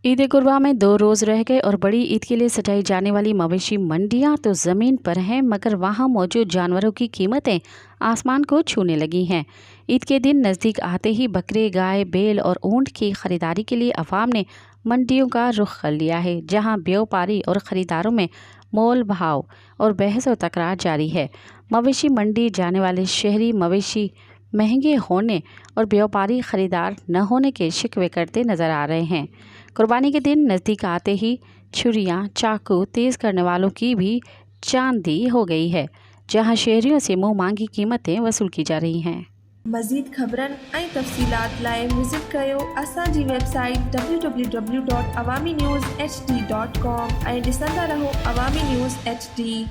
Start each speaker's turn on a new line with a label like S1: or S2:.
S1: ईद कुर्बा में 2 रोज़ रह गए और बड़ी ईद के लिए सजाई जाने वाली मवेशी मंडियां तो ज़मीन पर हैं, मगर वहां मौजूद जानवरों की कीमतें आसमान को छूने लगी हैं। ईद के दिन नज़दीक आते ही बकरे, गाय, बैल और ऊंट की खरीदारी के लिए अवाम ने मंडियों का रुख कर लिया है, जहां व्यापारी और ख़रीदारों में मोल भाव और बहस और तकरार जारी है। मवेशी मंडी जाने वाले शहरी मवेशी महंगे होने और व्यापारी खरीदार न होने के शिकवे करते नजर आ रहे हैं। कुर्बानी के दिन नज़दीक आते ही छुरियां, चाकू तेज़ करने वालों की भी चांदी हो गई है, जहां शहरियों से मुंह मांगी कीमतें वसूल की जा रही हैं।
S2: मज़ीद ख़बरनि ऐं तफ़सीलात लाइ विज़िट कयो असांजी वेबसाइट www.awamiNewsHD.com ऐं ॾिसंदा रहो अवामी न्यूज़ HD।